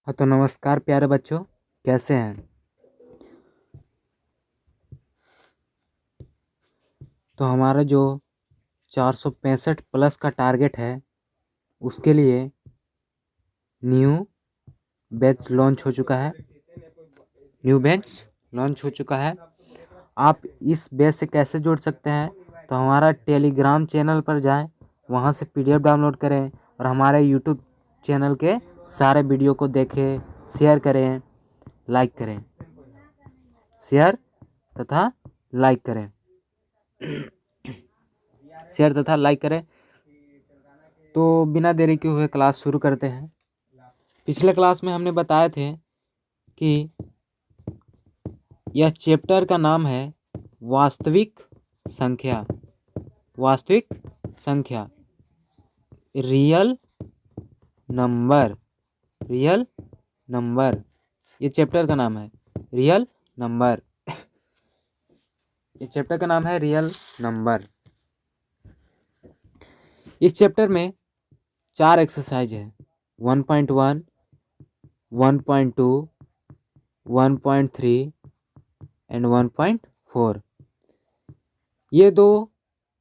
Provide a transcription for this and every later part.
हाँ तो नमस्कार प्यारे बच्चों, कैसे हैं। तो हमारा जो 465 प्लस का टारगेट है उसके लिए न्यू बैच लॉन्च हो चुका है। आप इस बैच से कैसे जुड़ सकते हैं, तो हमारा टेलीग्राम चैनल पर जाएं, वहां से PDF डाउनलोड करें और हमारे यूट्यूब चैनल के सारे वीडियो को देखें, शेयर करें, लाइक करें, शेयर तथा लाइक करें शेयर तथा लाइक करें। तो बिना देरी के हुए क्लास शुरू करते हैं। पिछले क्लास में हमने बताए थे कि यह चैप्टर का नाम है वास्तविक संख्या। वास्तविक संख्या, रियल नंबर। रियल नंबर, ये चैप्टर का नाम है रियल नंबर। ये चैप्टर का नाम है रियल नंबर। इस चैप्टर में 4 एक्सरसाइज है, 1.1, 1.2, 1.3 एंड 1.4। ये दो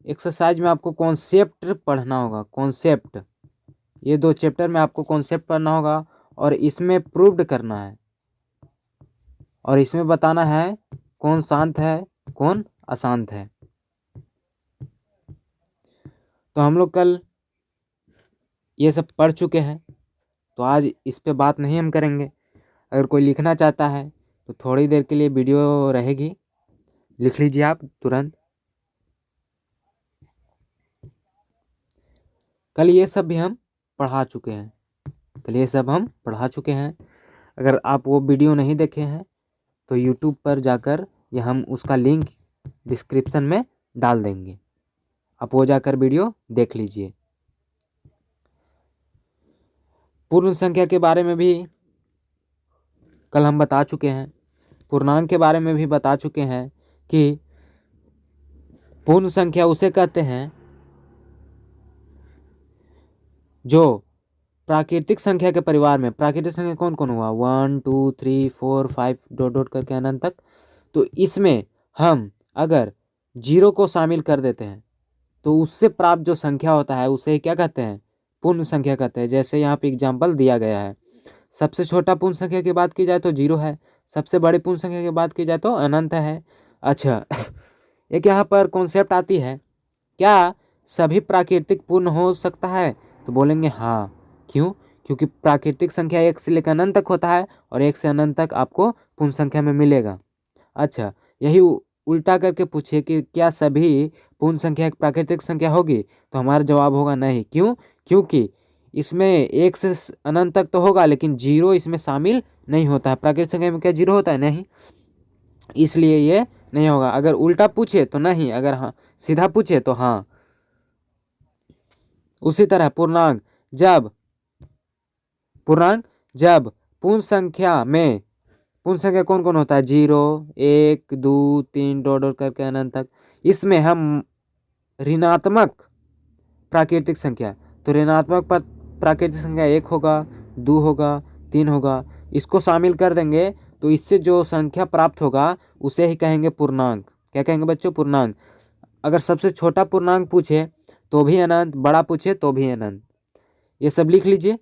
एक्सरसाइज में आपको कॉन्सेप्ट पढ़ना होगा। कॉन्सेप्ट, ये दो चैप्टर में आपको कॉन्सेप्ट पढ़ना होगा और इसमें प्रूव्ड करना है और इसमें बताना है कौन शांत है कौन अशांत है। तो हम लोग कल ये सब पढ़ चुके हैं, तो आज इस पे बात नहीं हम करेंगे। अगर कोई लिखना चाहता है तो थोड़ी देर के लिए वीडियो रहेगी, लिख लीजिए आप तुरंत। कल ये सब भी हम पढ़ा चुके हैं। अगर आप वो वीडियो नहीं देखे हैं तो यूट्यूब पर जाकर या हम उसका लिंक डिस्क्रिप्शन में डाल देंगे, आप वो जाकर वीडियो देख लीजिए। पूर्ण संख्या के बारे में भी कल हम बता चुके हैं। पूर्णांक के बारे में भी बता चुके हैं कि पूर्ण संख्या उसे कहते हैं जो प्राकृतिक संख्या के परिवार में, प्राकृतिक संख्या कौन कौन हुआ, 1 2 3 4 5 डॉट डॉट करके अनंत तक। तो इसमें हम अगर 0 को शामिल कर देते हैं तो उससे प्राप्त जो संख्या होता है उसे क्या कहते हैं, पूर्ण संख्या कहते हैं। जैसे यहाँ पे एग्जाम्पल दिया गया है, सबसे छोटा पूर्ण संख्या की बात की जाए तो 0 है, सबसे बड़ी पूर्ण संख्या की बात की जाए तो अनंत है। अच्छा एक यहाँ पर कॉन्सेप्ट आती है, क्या सभी प्राकृतिक पूर्ण हो सकता है, तो बोलेंगे हाँ। क्यों? क्योंकि प्राकृतिक संख्या 1 से लेकर अनंत तक होता है और 1 से अनंत तक आपको पूर्ण संख्या में मिलेगा। अच्छा, यही उल्टा करके पूछिए कि क्या सभी पूर्ण संख्या एक प्राकृतिक संख्या होगी, तो हमारा जवाब होगा नहीं। क्यों? क्योंकि इसमें 1 से अनंत तक तो होगा लेकिन 0 इसमें शामिल नहीं होता है। प्राकृतिक संख्या में क्या 0 होता है? नहीं, इसलिए ये नहीं होगा। अगर उल्टा पूछे तो नहीं, अगर हाँ सीधा पूछे तो हाँ। उसी तरह जब पूर्ण संख्या में, पूर्ण संख्या कौन कौन होता है, 0 1 2 3 डॉट डॉट करके अनंत तक। इसमें हम ऋणात्मक प्राकृतिक संख्या, तो ऋणात्मक प्राकृतिक संख्या 1 होगा, 2 होगा, 3 होगा, इसको शामिल कर देंगे तो इससे जो संख्या प्राप्त होगा उसे ही कहेंगे पूर्णांक। क्या कहेंगे बच्चों? पूर्णांक। अगर सबसे छोटा पूर्णांक पूछे तो भी अनंत, बड़ा पूछे तो भी अनंत। ये सब लिख लीजिए।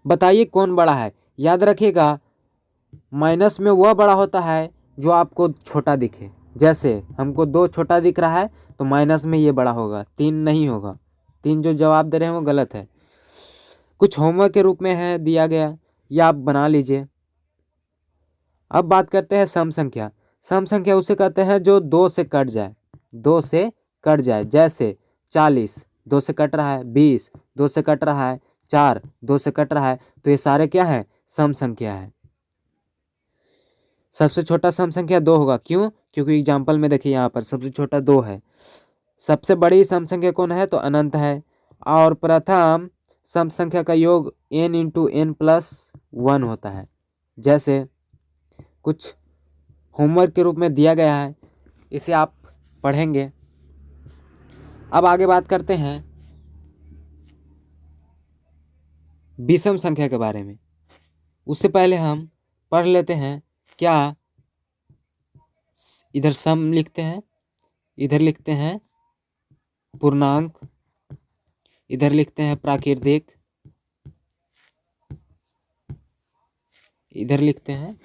बताइए कौन बड़ा है। याद रखिएगा, माइनस में वह बड़ा होता है जो आपको छोटा दिखे। जैसे हमको 2 छोटा दिख रहा है तो माइनस में ये बड़ा होगा, 3 नहीं होगा। 3 जो जवाब दे रहे हैं वो गलत है। कुछ होमवर्क के रूप में है दिया गया, या आप बना लीजिए। अब बात करते हैं सम संख्या। सम संख्या उसे कहते हैं जो 2 से कट जाए, 2 से कट जाए। जैसे 40 2 से कट रहा है, 20 2 से कट रहा है, 4 2 से कट रहा है, तो ये सारे क्या है? सम संख्या है। सबसे छोटा सम संख्या 2 होगा। क्यों? क्योंकि एग्जाम्पल में देखिए यहाँ पर सबसे छोटा 2 है। सबसे बड़ी सम संख्या कौन है? तो अनंत है। और प्रथम सम संख्या का योग n इंटू n प्लस 1 होता है। जैसे कुछ होमवर्क के रूप में दिया गया है, इसे आप पढ़ेंगे। अब आगे बात करते हैं विषम संख्या के बारे में। उससे पहले हम पढ़ लेते हैं क्या। इधर सम लिखते हैं, इधर लिखते हैं पूर्णांक, इधर लिखते हैं प्राकृतिक, इधर लिखते हैं